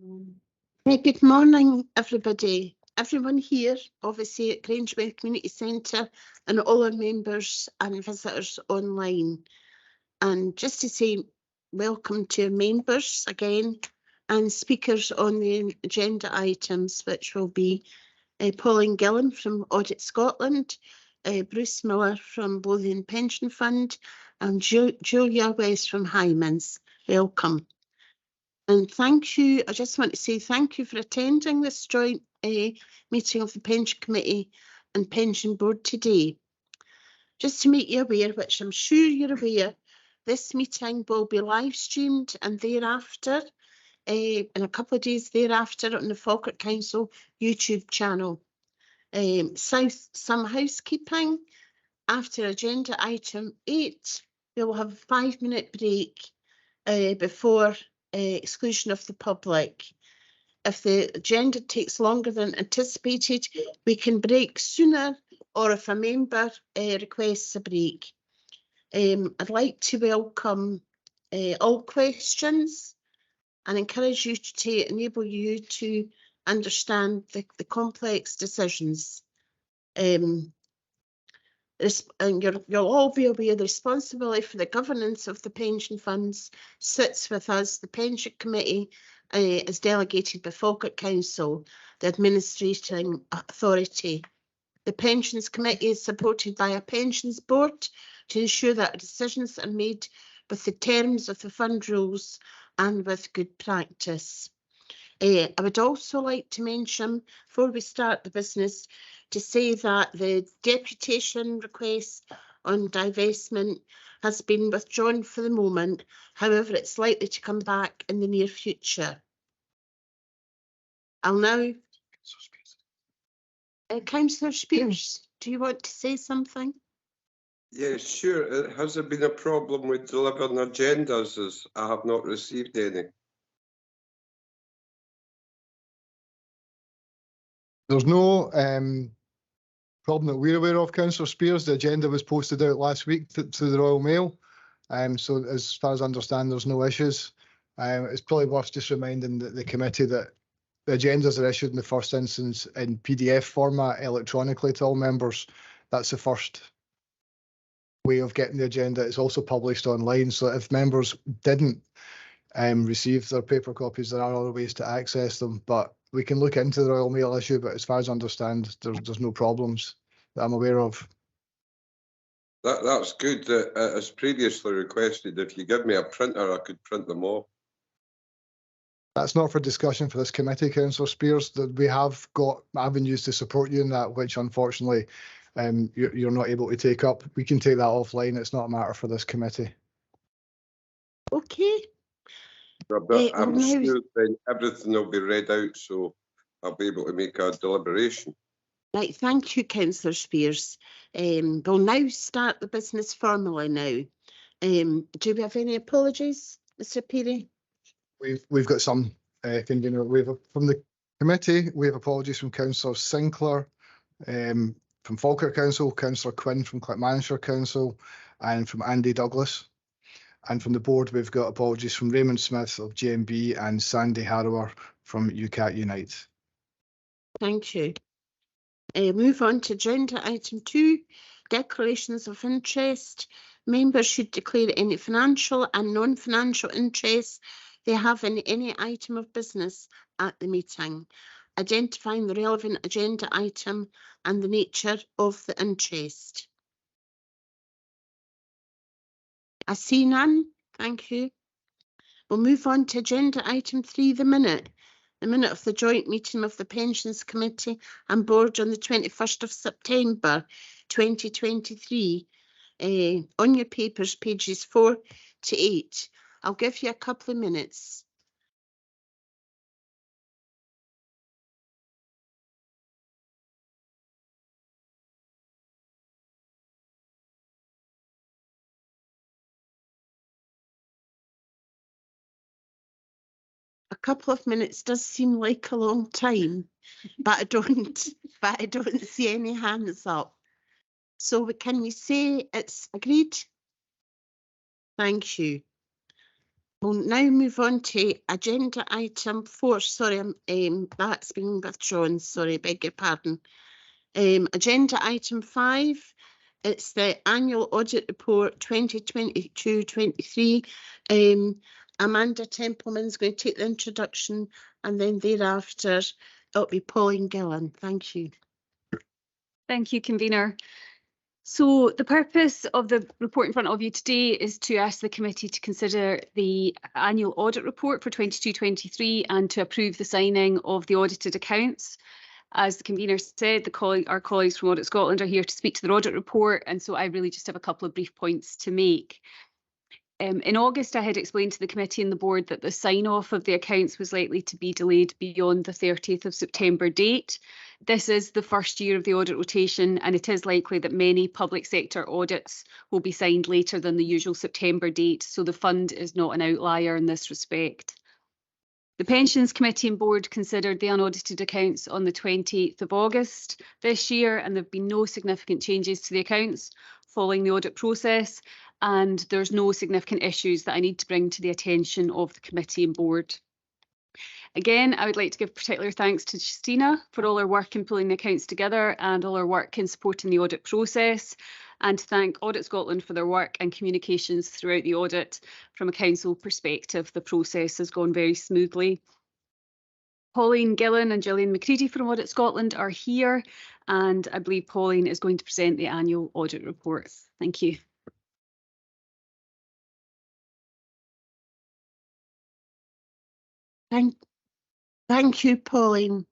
Good morning, everybody. Everyone here, obviously at Grangemouth Community Centre, and all our members and visitors online. And just to say welcome to our members again and speakers on the agenda items, which will be Pauline Gillan from Audit Scotland, Bruce Miller from Lothian Pension Fund, and Julia West from Hymans. Welcome. And thank you. I just want to say thank you for attending this joint meeting of the Pension Committee and Pension Board today. Just to make you aware, which I'm sure you're aware, this meeting will be live streamed and thereafter, in a couple of days thereafter, on the Falkirk Council YouTube channel. Some housekeeping. After agenda item 8, we will have a 5-minute break before exclusion of the public. If the agenda takes longer than anticipated, we can break sooner, or if a member requests a break. I'd like to welcome all questions and encourage you to enable you to understand the complex decisions. And you'll all be aware the responsibility for the governance of the pension funds sits with us. The Pension Committee is delegated by Falkirk Council, the administrating authority. The Pensions Committee is supported by a Pensions Board to ensure that decisions are made with the terms of the fund rules and with good practice. I would also like to mention, before we start the business, to say that the deputation request on divestment has been withdrawn for the moment. However, it's likely to come back in the near future. I'll now... Councillor Spears, do you want to say something? Yes, sure. Has there been a problem with delivering agendas, as I have not received any? There's no problem that we're aware of, Councillor Spears. The agenda was posted out last week to the Royal Mail. So as far as I understand, there's no issues. It's probably worth just reminding the committee that the agendas are issued in the first instance in PDF format electronically to all members. That's the first way of getting the agenda. It's also published online. So if members didn't receive their paper copies, there are other ways to access them. But we can look into the Royal Mail issue, but as far as I understand, there's no problems that I'm aware of. That's good. As previously requested, if you give me a printer, I could print them off. That's not for discussion for this committee, Councillor Spears. That we have got avenues to support you in that, which unfortunately you're not able to take up. We can take that offline. It's not a matter for this committee. Okay. I'm sure then everything will be read out, so I'll be able to make a deliberation. Right, thank you, Councillor Spears. We'll now start the business formally now. Do we have any apologies, Mr. Peary? We've got some from the committee. We have apologies from Councillor Sinclair, from Falkirk Council, Councillor Quinn from Clackmannanshire Council, and from Andy Douglas. And from the board, we've got apologies from Raymond Smith of GMB and Sandy Harrower from UCAT Unite. Thank you. Move on to agenda item 2, declarations of interest. Members should declare any financial and non-financial interest they have in any item of business at the meeting, identifying the relevant agenda item and the nature of the interest. I see none. Thank you. We'll move on to agenda item 3, the minute of the joint meeting of the Pensions Committee and Board on the 21st of September 2023. On your papers, pages 4 to 8. I'll give you a couple of minutes. A couple of minutes does seem like a long time, but I don't see any hands up. So can we say it's agreed? Thank you. We'll now move on to agenda item 4. Sorry, that's been withdrawn. Sorry, beg your pardon. Agenda item 5. It's the annual audit report 2022-23. Amanda Templeman's going to take the introduction, and then thereafter it'll be Pauline Gillan. Thank you. Thank you, convener. So the purpose of the report in front of you today is to ask the committee to consider the annual audit report for 22-23 and to approve the signing of the audited accounts. As the convener said, our colleagues from Audit Scotland are here to speak to their audit report, and so I really just have a couple of brief points to make. In August, I had explained to the committee and the board that the sign-off of the accounts was likely to be delayed beyond the 30th of September date. This is the first year of the audit rotation, and it is likely that many public sector audits will be signed later than the usual September date, so the fund is not an outlier in this respect. The Pensions Committee and Board considered the unaudited accounts on the 20th of August this year, and there have been no significant changes to the accounts following the audit process, and there's no significant issues that I need to bring to the attention of the committee and board. Again, I would like to give particular thanks to Justina for all her work in pulling the accounts together and all her work in supporting the audit process, and to thank Audit Scotland for their work and communications throughout the audit. From a council perspective, the process has gone very smoothly. Pauline Gillan and Gillian McCready from Audit Scotland are here, and I believe Pauline is going to present the annual audit report. Thank you. Thank you, Pauline.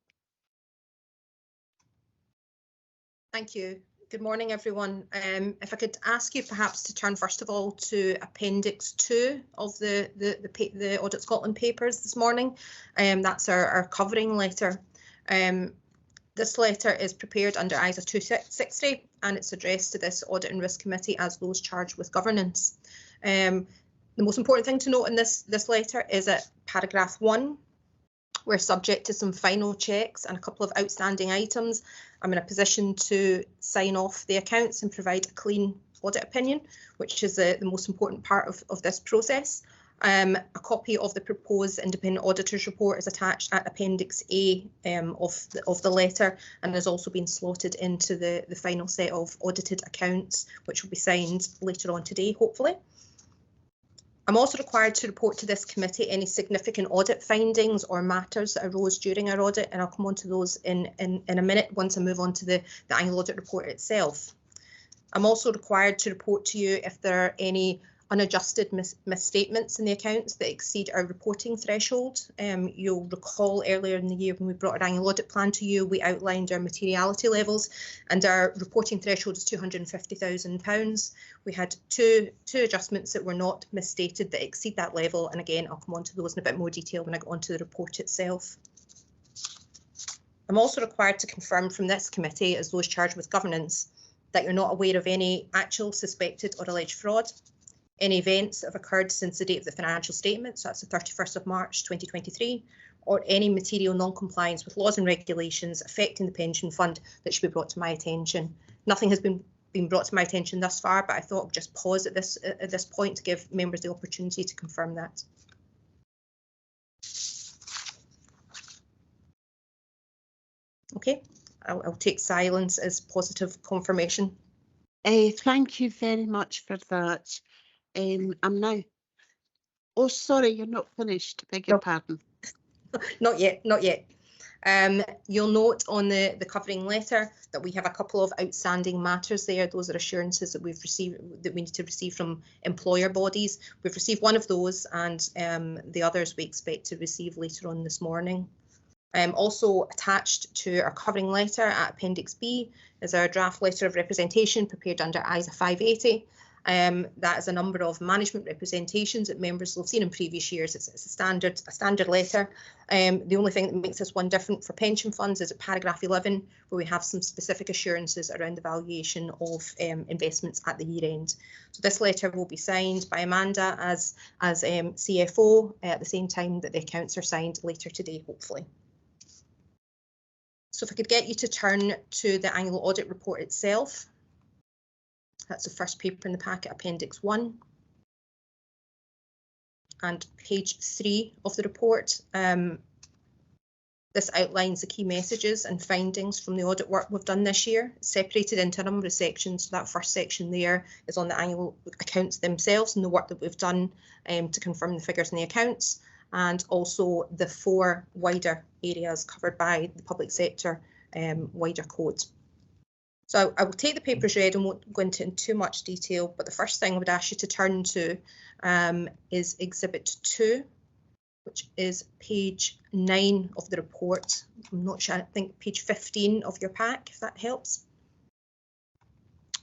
Thank you. Good morning, everyone. If I could ask you perhaps to turn first of all to Appendix 2 of the Audit Scotland papers this morning. That's our covering letter. This letter is prepared under ISA 260 and it's addressed to this Audit and Risk Committee as those charged with governance. The most important thing to note in this letter is at paragraph 1. We're subject to some final checks and a couple of outstanding items. I'm in a position to sign off the accounts and provide a clean audit opinion, which is the most important part of this process. A copy of the proposed independent auditor's report is attached at Appendix A of the letter and has also been slotted into the final set of audited accounts, which will be signed later on today, hopefully. I'm also required to report to this committee any significant audit findings or matters that arose during our audit, and I'll come on to those in a minute once I move on to the annual audit report itself. I'm also required to report to you if there are any unadjusted misstatements in the accounts that exceed our reporting threshold. You'll recall earlier in the year when we brought our annual audit plan to you, we outlined our materiality levels and our reporting threshold is £250,000. We had two adjustments that were not misstated that exceed that level, and again I'll come on to those in a bit more detail when I get onto the report itself. I'm also required to confirm from this committee, as those charged with governance, that you're not aware of any actual, suspected or alleged fraud. Any events that have occurred since the date of the financial statements, so that's the 31st of March 2023, or any material non-compliance with laws and regulations affecting the pension fund that should be brought to my attention. Nothing has been brought to my attention thus far, but I thought I'd just pause at this point to give members the opportunity to confirm that. Okay, I'll take silence as positive confirmation. Thank you very much for that. I'm now. Oh, sorry, you're not finished. Beg your pardon. Not yet, not yet. You'll note on the covering letter that we have a couple of outstanding matters there. Those are assurances that we've received, that we need to receive from employer bodies. We've received one of those, and the others we expect to receive later on this morning. Also attached to our covering letter at Appendix B is our draft letter of representation prepared under ISA 580. That is a number of management representations that members will have seen in previous years. It's a standard letter. The only thing that makes this one different for pension funds is at paragraph 11, where we have some specific assurances around the valuation of investments at the year end. So this letter will be signed by Amanda as CFO at the same time that the accounts are signed later today, hopefully. So if I could get you to turn to the annual audit report itself. That's the first paper in the packet, Appendix 1. and page 3 of the report. This outlines the key messages and findings from the audit work we've done this year, separated into a number of sections. So that first section there is on the annual accounts themselves and the work that we've done to confirm the figures in the accounts, and also the 4 wider areas covered by the public sector wider code. So I will take the papers read and won't go into in too much detail, but the first thing I would ask you to turn to is Exhibit 2, which is page 9 of the report. I'm not sure, I think page 15 of your pack, if that helps.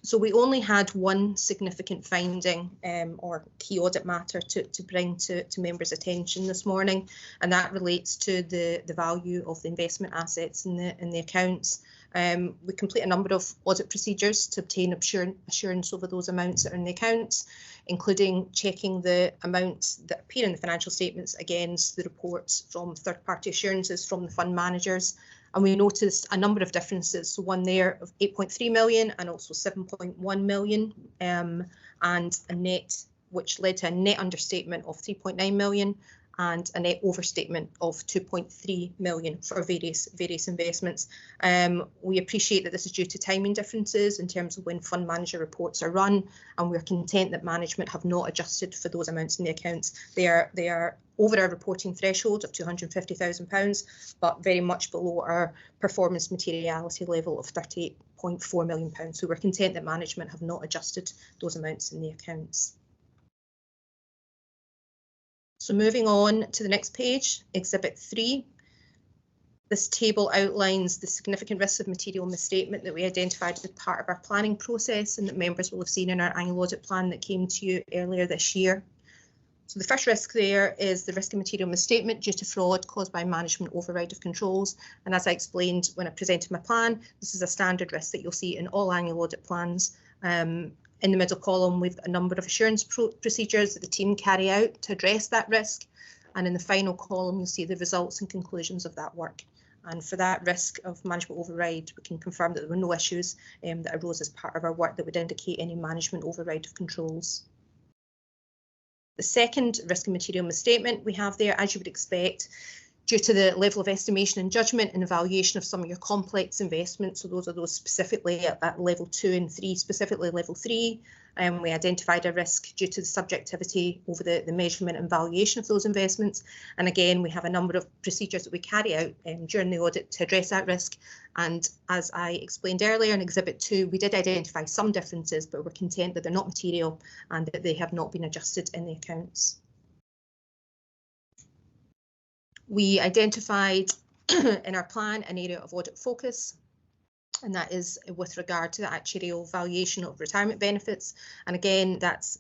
So we only had one significant finding or key audit matter to bring to members' attention this morning, and that relates to the value of the investment assets in the accounts. We complete a number of audit procedures to obtain assurance over those amounts that are in the accounts, including checking the amounts that appear in the financial statements against the reports from third-party assurances from the fund managers. And we noticed a number of differences. So one there of 8.3 million and also 7.1 million, and a net, which led to a net understatement of 3.9 million and a net overstatement of 2.3 million for various investments. We appreciate that this is due to timing differences in terms of when fund manager reports are run, and we're content that management have not adjusted for those amounts in the accounts. They are over our reporting threshold of £250,000, but very much below our performance materiality level of £38.4 million. So we're content that management have not adjusted those amounts in the accounts. So moving on to the next page, Exhibit 3. This table outlines the significant risks of material misstatement that we identified as part of our planning process and that members will have seen in our annual audit plan that came to you earlier this year. So the first risk there is the risk of material misstatement due to fraud caused by management override of controls. And as I explained when I presented my plan, this is a standard risk that you'll see in all annual audit plans. In the middle column, we've a number of assurance procedures that the team carry out to address that risk. And in the final column, you'll see the results and conclusions of that work. And for that risk of management override, we can confirm that there were no issues that arose as part of our work that would indicate any management override of controls. The second risk of material misstatement we have there, as you would expect, due to the level of estimation and judgment and evaluation of some of your complex investments. So those are those specifically at level 2 and 3, specifically level 3. We identified a risk due to the subjectivity over the measurement and valuation of those investments. And again, we have a number of procedures that we carry out during the audit to address that risk. And as I explained earlier in Exhibit 2, we did identify some differences, but we're content that they're not material and that they have not been adjusted in the accounts. We identified in our plan an area of audit focus, and that is with regard to the actuarial valuation of retirement benefits. And again, that's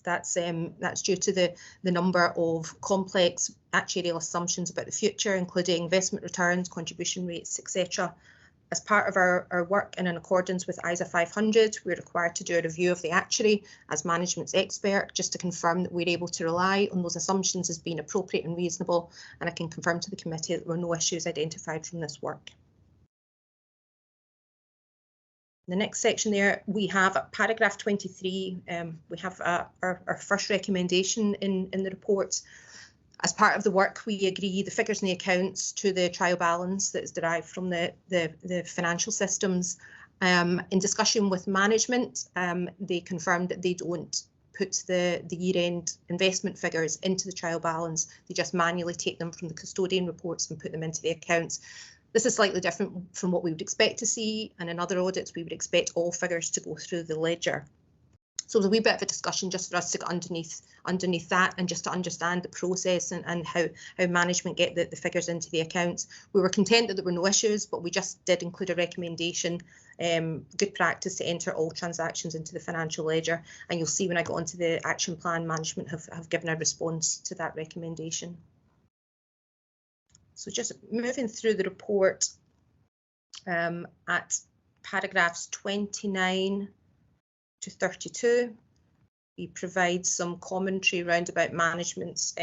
due to the number of complex actuarial assumptions about the future, including investment returns, contribution rates, etc. As part of our work and in accordance with ISA 500, we're required to do a review of the actuary as management's expert, just to confirm that we're able to rely on those assumptions as being appropriate and reasonable. And I can confirm to the committee that there were no issues identified from this work. The next section there, we have paragraph 23. We have our first recommendation in the report. As part of the work, we agree the figures in the accounts to the trial balance that is derived from the financial systems. In discussion with management, they confirmed that they don't put the year-end investment figures into the trial balance. They just manually take them from the custodian reports and put them into the accounts. This is slightly different from what we would expect to see, and in other audits we would expect all figures to go through the ledger. So there's a wee bit of a discussion just for us to get underneath that and just to understand the process and how management get the figures into the accounts. We were content that there were no issues, but we just did include a recommendation, good practice to enter all transactions into the financial ledger. And you'll see when I go onto the action plan, management have given a response to that recommendation. So just moving through the report at paragraphs 29 to 32, we provide some commentary around about management's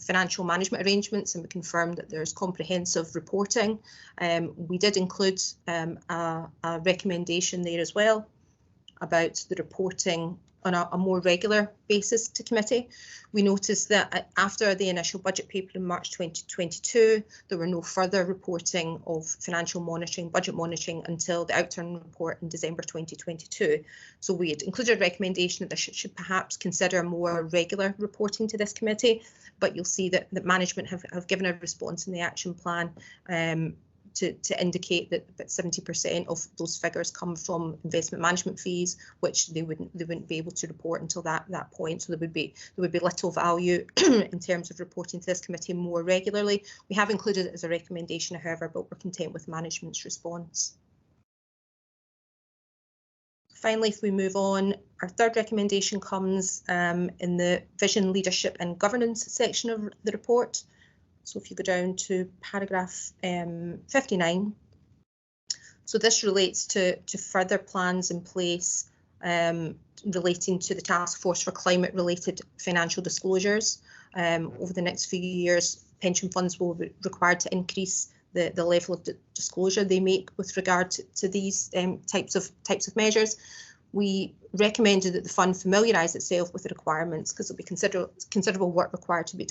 financial management arrangements, and we confirm that there's comprehensive reporting. We did include a recommendation there as well about the reporting on a more regular basis to committee. We noticed that after the initial budget paper in March 2022, there were no further reporting of financial monitoring, budget monitoring until the outturn report in December 2022. So we had included a recommendation that there should perhaps consider more regular reporting to this committee, but you'll see that management have given a response in the action plan to indicate that 70% of those figures come from investment management fees, which they wouldn't be able to report until that point. So there would be little value in terms of reporting to this committee more regularly. We have included it as a recommendation, however, but we're content with management's response. Finally, if we move on, our third recommendation comes in the vision, leadership and governance section of the report. So if you go down to paragraph 59, so this relates to further plans in place relating to the task force for climate related financial disclosures. Over the next few years, pension funds will be required to increase the level of disclosure they make with regard to these types of measures. We recommended that the fund familiarise itself with the requirements, because there'll be considerable work required to be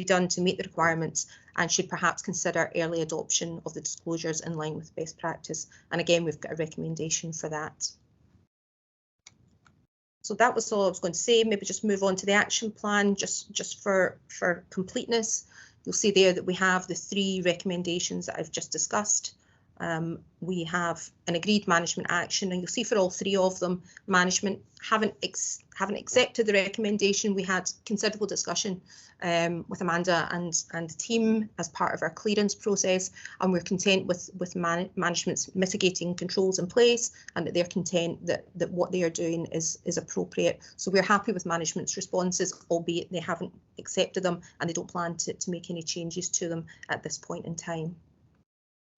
done to meet the requirements, and should perhaps consider early adoption of the disclosures in line with best practice. And again, we've got a recommendation for that. So that was all I was going to say. Maybe just move on to the action plan, just for completeness. You'll see there that we have the 3 recommendations that I've just discussed. We have an agreed management action, and you'll see for all 3 of them, management haven't accepted the recommendation. We had considerable discussion with Amanda and the team as part of our clearance process, and we're content with management's mitigating controls in place, and that they're content that what they are doing is appropriate. So we're happy with management's responses, albeit they haven't accepted them and they don't plan to make any changes to them at this point in time.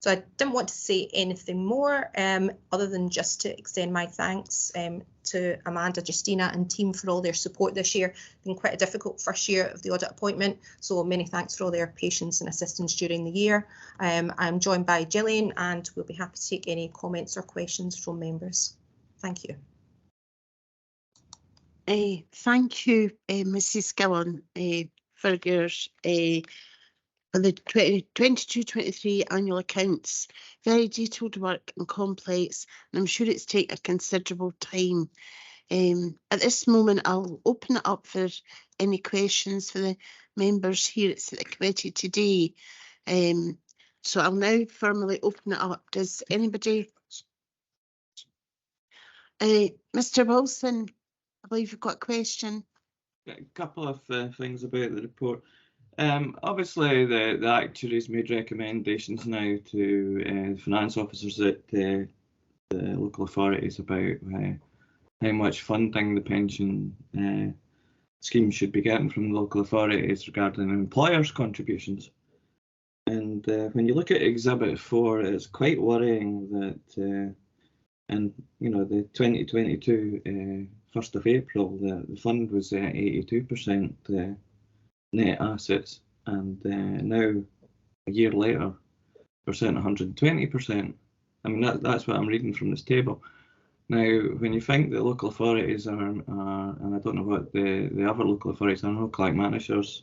So I didn't want to say anything more other than just to extend my thanks to Amanda, Justina and team for all their support this year. It's been quite a difficult first year of the audit appointment, so many thanks for all their patience and assistance during the year. I'm joined by Gillian, and we'll be happy to take any comments or questions from members. Thank you. Thank you, Mrs. Gillan, for your for the 22-23 annual accounts. Very detailed work and complex, and I'm sure it's taken a considerable time. At this moment, I'll open it up for any questions for the members here at the committee today. So I'll now formally open it up. Does anybody? Mr. Wilson, I believe you've got a question. A couple of things about the report. Obviously, the actuaries made recommendations now to finance officers at the local authorities about how much funding the pension scheme should be getting from the local authorities regarding employers' contributions. And when you look at Exhibit 4, it's quite worrying that, and you know, the 2022 1st of April, the fund was 82% net assets, and now a year later we're sitting 120%. I mean, that's what I'm reading from this table. Now, when you think that local authorities are and I don't know what the other local authorities, I know like managers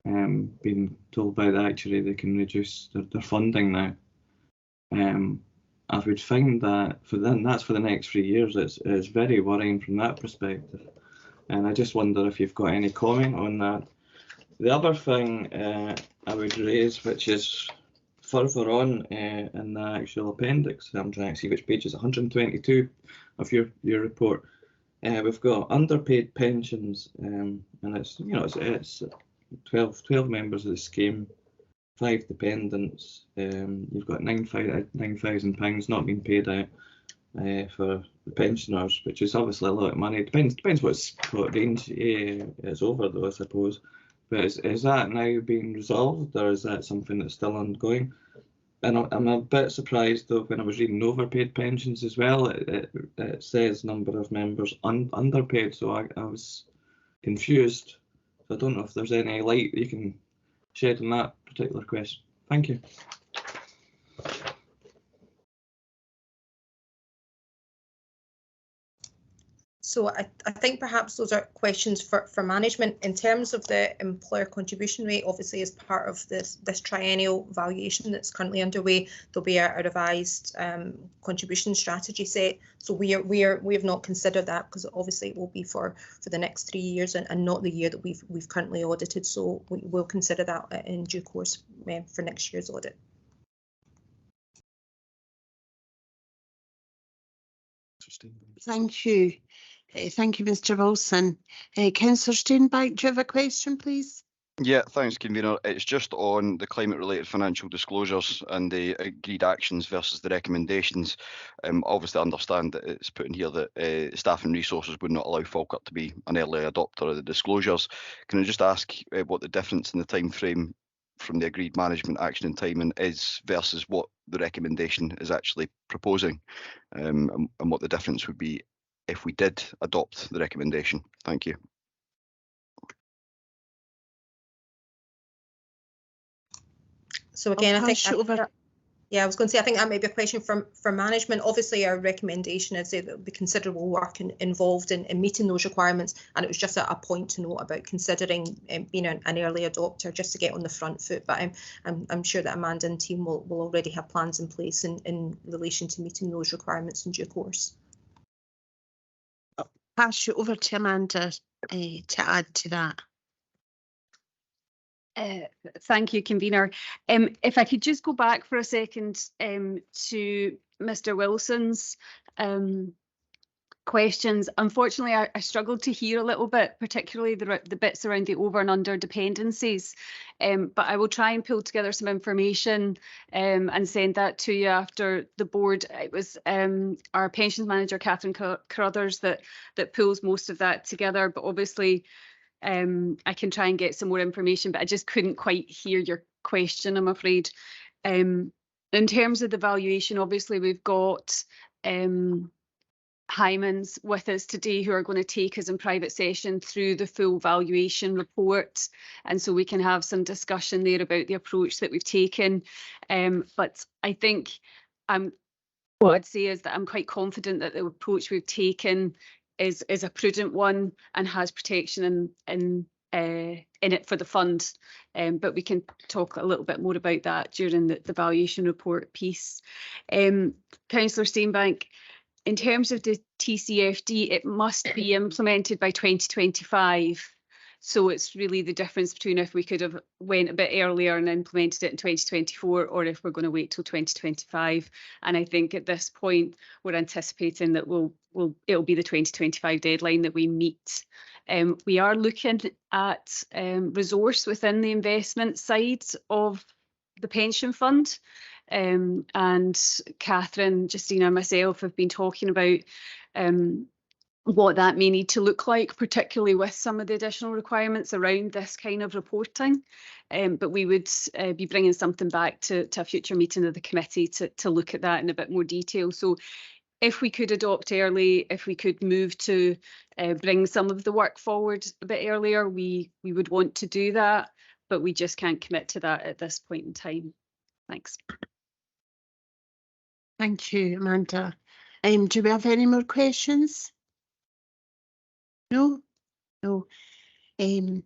being told by the actuary they can reduce their funding now. I would find that for them, that's for the next 3 years. It's very worrying from that perspective, and I just wonder if you've got any comment on that. The other thing I would raise, which is further on in the actual appendix, I'm trying to see which page is 122 of your report. We've got underpaid pensions, and it's, you know, it's 12 members of the scheme, 5 dependents. You've got £9,000 not being paid out for the pensioners, which is obviously a lot of money. Depends what range it's over, though, I suppose. But is that now being resolved, or is that something that's still ongoing? And I'm a bit surprised, though, when I was reading overpaid pensions as well, it says number of members underpaid, so I was confused. So I don't know if there's any light you can shed on that particular question. Thank you. So I think perhaps those are questions for management. In terms of the employer contribution rate, obviously as part of this triennial valuation that's currently underway, there'll be a revised contribution strategy set. So we have not considered that, because obviously it will be for the next 3 years and not the year that we've currently audited. So we will consider that in due course for next year's audit. Thank you. Thank you, Mr. Wilson. Councillor Steenbank, do you have a question, please? Yeah, thanks, Convener. It's just on the climate-related financial disclosures and the agreed actions versus the recommendations. Obviously, I understand that it's put in here that staff and resources would not allow Falkirk to be an early adopter of the disclosures. Can I just ask what the difference in the time frame from the agreed management action and timing is versus what the recommendation is actually proposing, and what the difference would be if we did adopt the recommendation? Thank you. So again, I think I was going to say, I think that may be a question for management. Obviously, our recommendation is that there will be considerable work involved in meeting those requirements, and it was just a point to note about considering being an early adopter, just to get on the front foot. But I'm sure that Amanda and team will already have plans in place in relation to meeting those requirements in due course. I'll pass you over to Amanda to add to that. Thank you, Convener. If I could just go back for a second to Mr. Wilson's questions. Unfortunately, I struggled to hear a little bit, particularly the bits around the over and under dependencies. But I will try and pull together some information and send that to you after the board. It was our pensions manager, Catherine Carruthers, that pulls most of that together. But obviously, I can try and get some more information, but I just couldn't quite hear your question, I'm afraid. In terms of the valuation, obviously we've got Hymans with us today who are going to take us in private session through the full valuation report, and so we can have some discussion there about the approach that we've taken. But I think what I'd say is that I'm quite confident that the approach we've taken is a prudent one and has protection in it for the fund, but we can talk a little bit more about that during the valuation report piece. Councillor Steenbank, in terms of the TCFD, it must be implemented by 2025. So it's really the difference between if we could have went a bit earlier and implemented it in 2024, or if we're going to wait till 2025. And I think at this point, we're anticipating that it'll be the 2025 deadline that we meet. We are looking at resource within the investment side of the pension fund. And Catherine, Justina and myself have been talking about what that may need to look like, particularly with some of the additional requirements around this kind of reporting. But we would be bringing something back to a future meeting of the committee to look at that in a bit more detail. So if we could adopt early, if we could move to bring some of the work forward a bit earlier, we would want to do that, but we just can't commit to that at this point in time. Thanks. Thank you, Amanda. Do we have any more questions? No? No. I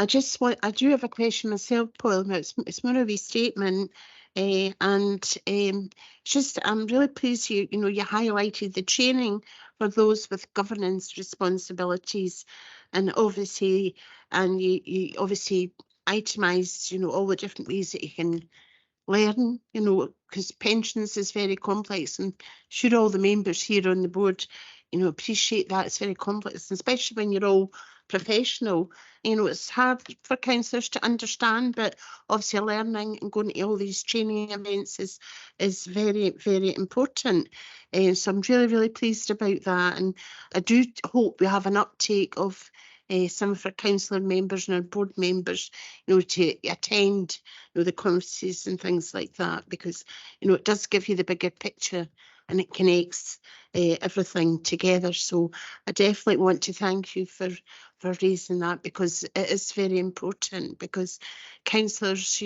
do have a question myself, Paul. It's more of a statement, and just I'm really pleased you highlighted the training for those with governance responsibilities, and obviously, you obviously itemised all the different ways that you can learn, because pensions is very complex, and should all the members here on the board appreciate that it's very complex, especially when you're all professional. It's hard for councillors to understand, but obviously learning and going to all these training events is very, very important. So I'm really, really pleased about that, and I do hope we have an uptake of some of our councillor members and our board members, to attend the conferences and things like that, because it does give you the bigger picture and it connects everything together. So I definitely want to thank you for raising that, because it is very important, because councillors,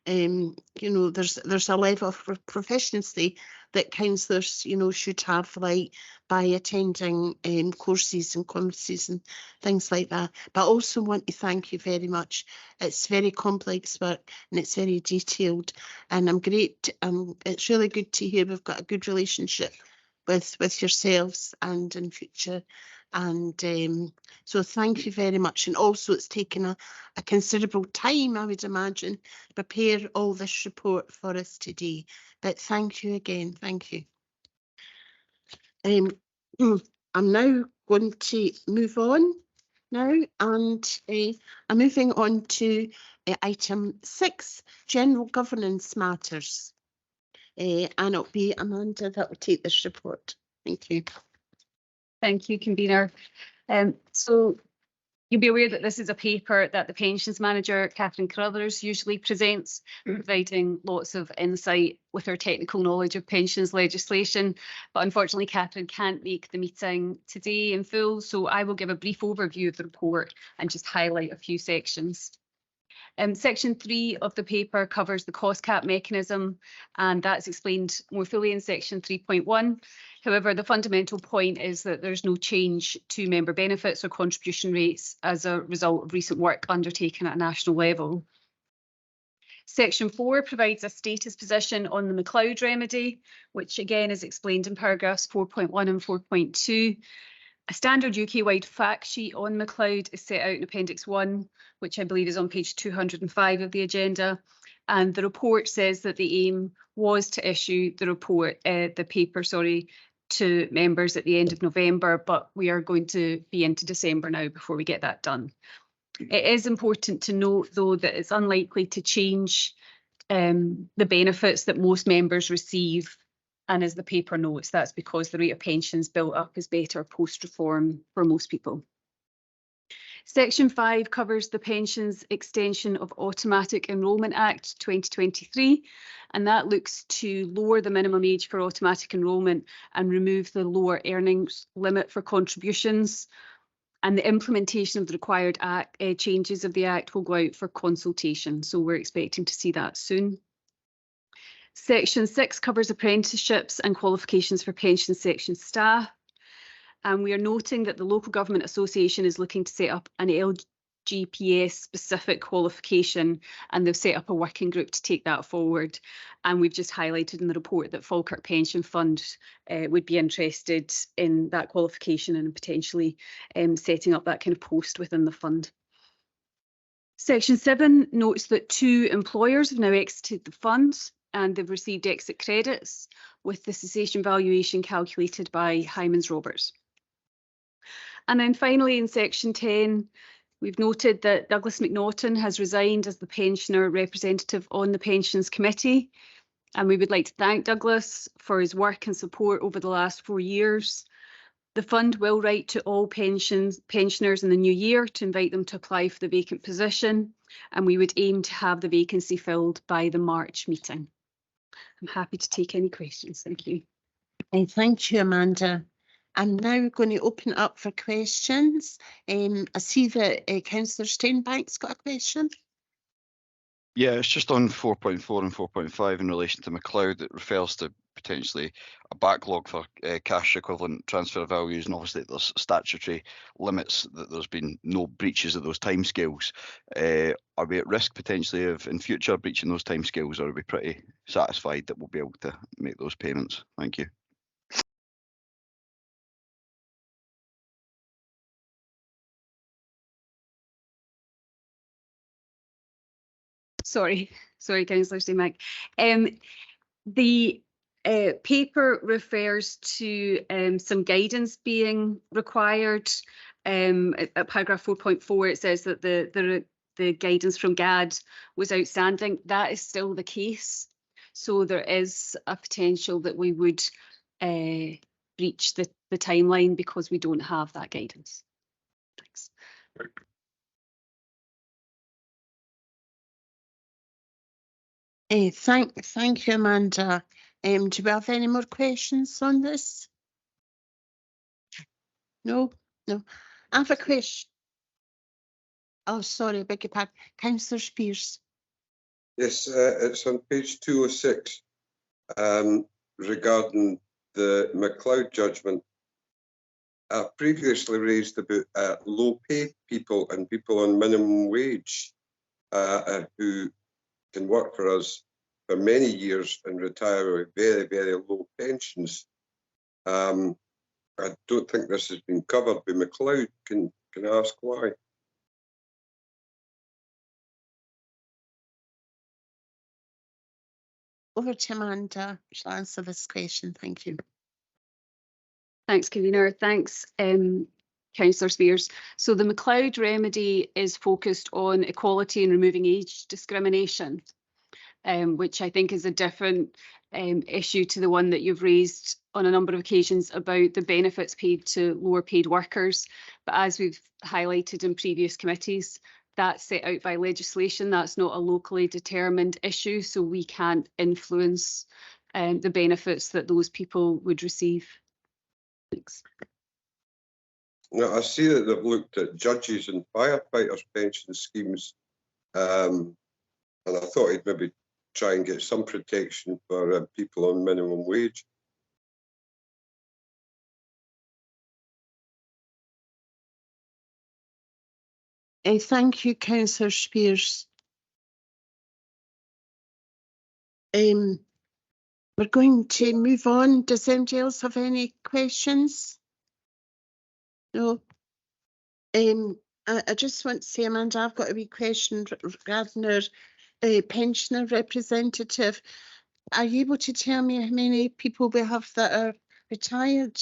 there's a level of proficiency that councillors, you know, should have, like by attending courses and conferences and things like that. But I also want to thank you very much. It's very complex work and it's very detailed, and I'm great. It's really good to hear we've got a good relationship with yourselves and in future. And so thank you very much. And also it's taken a considerable time, I would imagine, to prepare all this report for us today. But thank you again. Thank you. I'm now going to move on now, and I'm moving on to item 6, general governance matters. And it'll be Amanda that will take this report. Thank you. Thank you, convener. So you'll be aware that this is a paper that the pensions manager, Catherine Carruthers, usually presents, providing lots of insight with her technical knowledge of pensions legislation. But unfortunately, Catherine can't make the meeting today in full, so I will give a brief overview of the report and just highlight a few sections. Section 3 of the paper covers the cost cap mechanism, and that's explained more fully in section 3.1. However, the fundamental point is that there's no change to member benefits or contribution rates as a result of recent work undertaken at a national level. Section 4 provides a status position on the McLeod remedy, which again is explained in paragraphs 4.1 and 4.2. A standard UK-wide fact sheet on McLeod is set out in Appendix 1, which I believe is on page 205 of the agenda. And the report says that the aim was to issue the paper, to members at the end of November, but we are going to be into December now before we get that done. It is important to note, though, that it's unlikely to change the benefits that most members receive. And as the paper notes, that's because the rate of pensions built up is better post-reform for most people. Section 5 covers the Pensions Extension of Automatic Enrolment Act 2023, and that looks to lower the minimum age for automatic enrolment and remove the lower earnings limit for contributions. And the implementation of the required changes of the Act will go out for consultation, so we're expecting to see that soon. Section 6 covers apprenticeships and qualifications for pension section staff. And we are noting that the Local Government Association is looking to set up an LGPS specific qualification, and they've set up a working group to take that forward. And we've just highlighted in the report that Falkirk Pension Fund would be interested in that qualification and potentially setting up that kind of post within the fund. Section 7 notes that 2 employers have now exited the fund, and they've received exit credits with the cessation valuation calculated by Hymans Roberts. And then finally in section 10, we've noted that Douglas McNaughton has resigned as the pensioner representative on the pensions committee. And we would like to thank Douglas for his work and support over the last 4 years. The fund will write to all pensioners in the new year to invite them to apply for the vacant position. And we would aim to have the vacancy filled by the March meeting. I'm happy to take any questions. Thank you. And thank you, Amanda. I'm now going to open up for questions. I see that Councillor Steinbank's got a question. Yeah, it's just on 4.4 and 4.5 in relation to McLeod. It refers to potentially a backlog for cash equivalent transfer values, and obviously there's statutory limits that there's been no breaches of those timescales. Are we at risk potentially of in future breaching those timescales, or are we pretty satisfied that we'll be able to make those payments? Thank you. Sorry, Councillor Steinbank. The paper refers to some guidance being required. At paragraph 4.4, it says that the guidance from GAD was outstanding. That is still the case. So there is a potential that we would breach the timeline because we don't have that guidance. Thanks. Thank you, Amanda. Do we have any more questions on this? No. I have a question. Oh, sorry, beg your pardon. Councillor Spears. Yes, it's on page 206. regarding the McLeod judgment. I previously raised about low paid people and people on minimum wage who can work for us for many years and retire with very, very low pensions. I don't think this has been covered by McLeod. Can I ask why? Over to Amanda, she'll answer this question. Thank you. Thanks, Convener. Thanks, Councillor Spears. So the McLeod remedy is focused on equality and removing age discrimination, which I think is a different issue to the one that you've raised on a number of occasions about the benefits paid to lower paid workers. But as we've highlighted in previous committees, that's set out by legislation. That's not a locally determined issue, so we can't influence the benefits that those people would receive. Thanks. Now, I see that they've looked at judges and firefighters' pension schemes, and I thought he'd maybe try and get some protection for people on minimum wage. Thank you, Councillor Spears. We're going to move on. Does anybody else have any questions? No. I just want to say, Amanda, I've got a wee question regarding our pensioner representative. Are you able to tell me how many people we have that are retired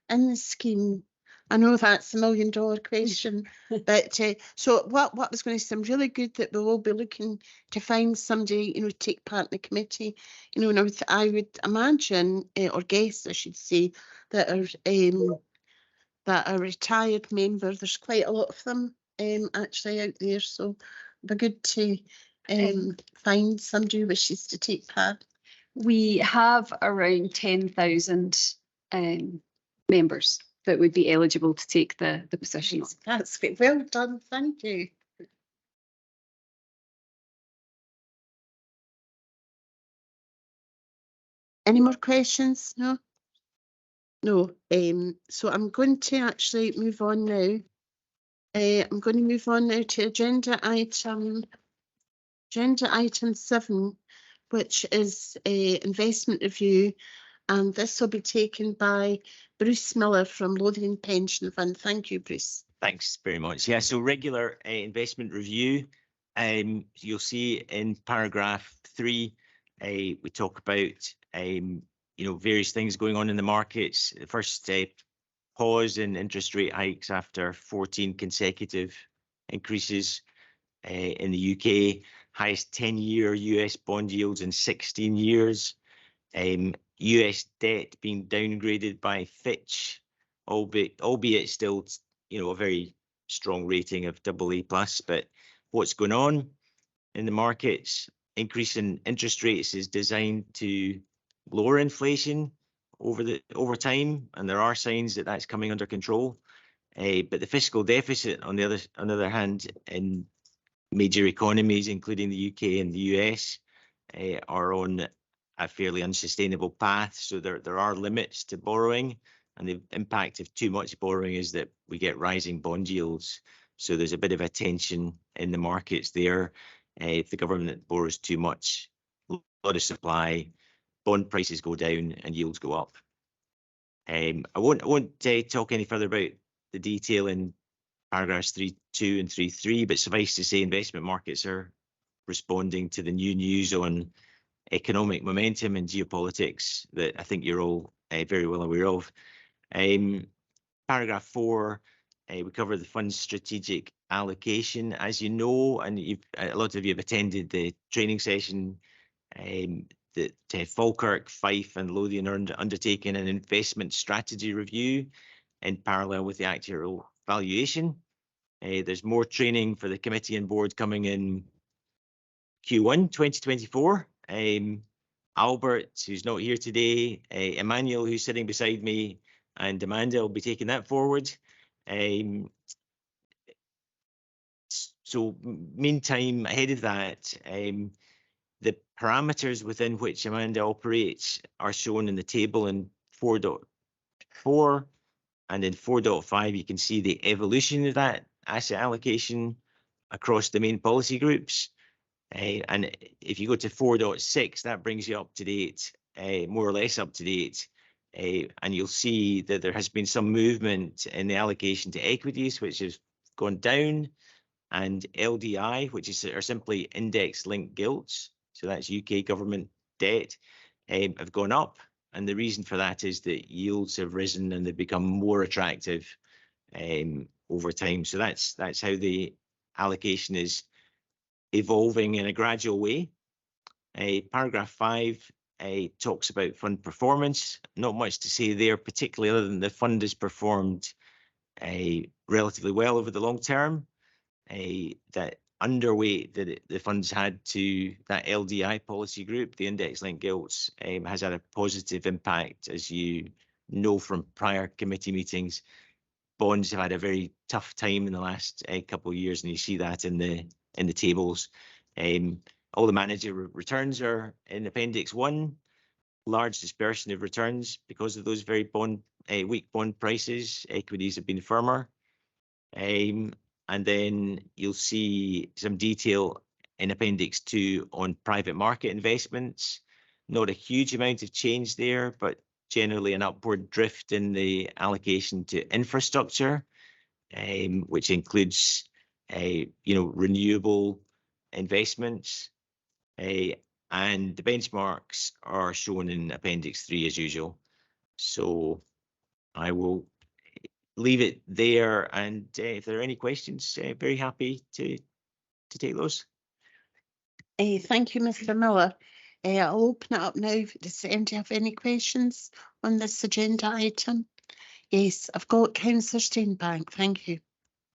in the scheme? I know that's $1 million question, but so what was going to seem really good that we will be looking to find somebody, you know, take part in the committee, you know, and I would imagine, or guess I should say, that are retired member. There's quite a lot of them actually out there, so it'd be good to find somebody who wishes to take part. We have around 10,000 members that would be eligible to take the position. That's great. Well done, thank you. Any more questions? No? No. So I'm going to actually move on now. I'm going to move on now to agenda item 7, which is investment review, and this will be taken by Bruce Miller from Lothian Pension Fund. Thank you, Bruce. Thanks very much. Yeah, so regular investment review. You'll see in paragraph 3, we talk about you know, various things going on in the markets. The first pause in interest rate hikes after 14 consecutive increases in the UK. Highest 10-year US bond yields in 16 years. US debt being downgraded by Fitch, albeit still, you know, a very strong rating of AA+. But what's going on in the markets? Increase in interest rates is designed to lower inflation over time, and there are signs that that's coming under control. But the fiscal deficit, on the other hand, in major economies, including the UK and the US, are on a fairly unsustainable path. So there are limits to borrowing, and the impact of too much borrowing is that we get rising bond yields. So there's a bit of a tension in the markets there. If the government borrows too much, a lot of supply, bond prices go down and yields go up. I won't talk any further about the detail in paragraphs 3.2 and 3.3, but suffice to say investment markets are responding to the new news on economic momentum and geopolitics that I think you're all very well aware of. Paragraph 4, we cover the fund's strategic allocation. As you know, and a lot of you have attended the training session, that Falkirk, Fife and Lothian are undertaking an investment strategy review in parallel with the actuarial valuation. There's more training for the committee and board coming in Q1 2024. Albert, who's not here today, Emmanuel, who's sitting beside me, and Amanda will be taking that forward. So meantime, ahead of that, The parameters within which Amanda operates are shown in the table in 4.4, and in 4.5 you can see the evolution of that asset allocation across the main policy groups. And if you go to 4.6, that brings you up to date, more or less up to date. And you'll see that there has been some movement in the allocation to equities, which has gone down, and LDI, which are simply index-linked gilts, so that's UK government debt, have gone up. And the reason for that is that yields have risen and they've become more attractive over time. So that's how the allocation is evolving in a gradual way. Paragraph 5 talks about fund performance. Not much to say there, particularly other than the fund has performed relatively well over the long term. That underweight that the funds had to that LDI policy group, the index-linked gilts, has had a positive impact, as you know from prior committee meetings. Bonds have had a very tough time in the last couple of years, and you see that in the tables. All the manager returns are in Appendix 1. Large dispersion of returns because of those very weak bond prices. Equities have been firmer. And then you'll see some detail in Appendix 2 on private market investments. Not a huge amount of change there, but generally an upward drift in the allocation to infrastructure, which includes renewable investments. And the benchmarks are shown in Appendix 3 as usual. So I will leave it there, and if there are any questions, very happy to take those. Thank you, Mr. Miller. I'll open it up now. Does anybody have any questions on this agenda item? Yes, I've got Councillor Steenbank. Thank you.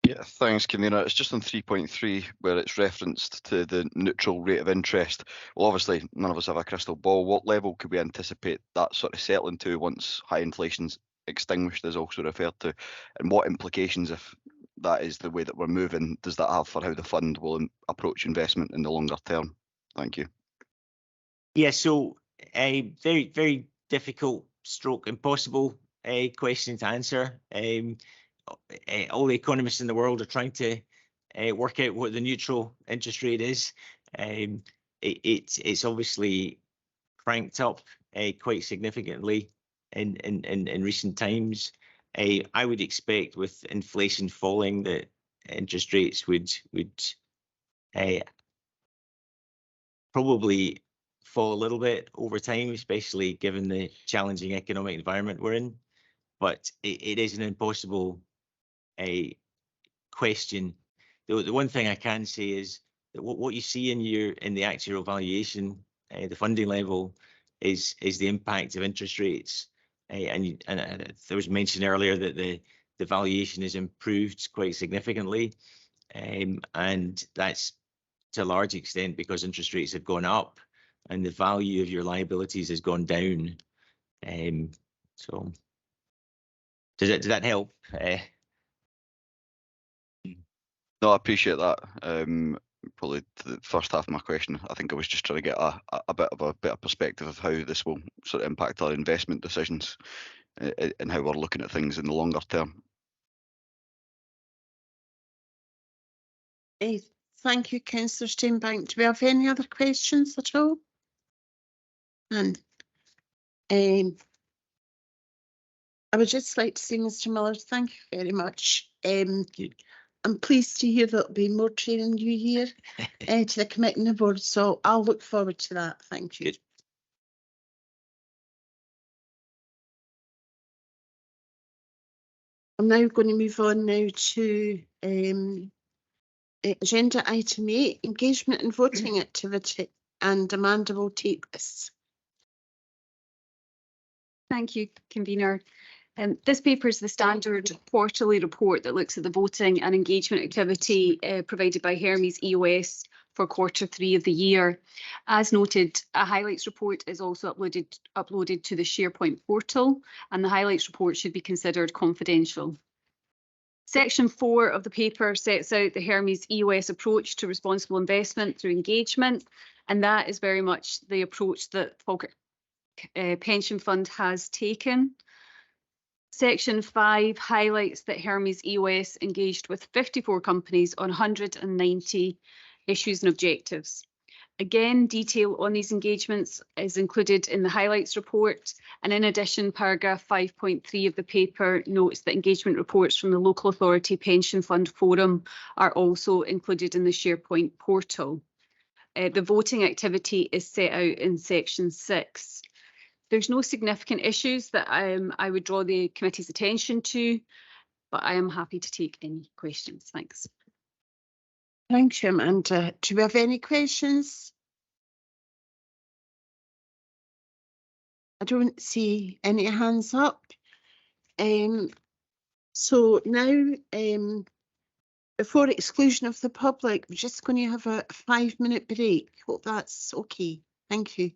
Yeah, thanks, Convener. It's just on 3.3 where it's referenced to the neutral rate of interest. Well, obviously, none of us have a crystal ball. What level could we anticipate that sort of settling to once high inflation's extinguished, is also referred to? And what implications, if that is the way that we're moving, does that have for how the fund will approach investment in the longer term? Thank you. Yeah, so a very, very difficult stroke impossible question to answer. All the economists in the world are trying to work out what the neutral interest rate is. It's obviously cranked up quite significantly in recent times. I would expect with inflation falling that interest rates would probably fall a little bit over time, especially given the challenging economic environment we're in. But it is an impossible question. The one thing I can say is that what you see in the actuarial valuation, the funding level, is the impact of interest rates. And there was mention earlier that the valuation has improved quite significantly, and that's to a large extent because interest rates have gone up and the value of your liabilities has gone down. So does that help? No, I appreciate that. Probably the first half of my question, I think I was just trying to get a bit of a better perspective of how this will sort of impact our investment decisions and how we're looking at things in the longer term. Thank you, Councillor Steenbank. Do we have any other questions at all? And I would just like to say, Mr. Miller, thank you very much. I'm pleased to hear there'll be more training you here to the committee and the board, so I'll look forward to that. Thank you. Good. I'm now going to move on now to agenda item 8, engagement and voting activity, and Amanda will take this. Thank you, Convener. This paper is the standard quarterly report that looks at the voting and engagement activity provided by Hermes EOS for Q3 of the year. As noted, a highlights report is also uploaded to the SharePoint portal, and the highlights report should be considered confidential. Section 4 of the paper sets out the Hermes EOS approach to responsible investment through engagement, And that is very much the approach that Falkirk Pension Fund has taken. Section 5 highlights that Hermes EOS engaged with 54 companies on 190 issues and objectives. Again, detail on these engagements is included in the highlights report. And in addition, paragraph 5.3 of the paper notes that engagement reports from the Local Authority Pension Fund Forum are also included in the SharePoint portal. The voting activity is set out in section 6. There's no significant issues that I would draw the committee's attention to, but I am happy to take any questions. Thanks. Thanks, Amanda. Do we have any questions? I don't see any hands up. So now, before exclusion of the public, we're just going to have a 5-minute break. Hope that's okay. Thank you.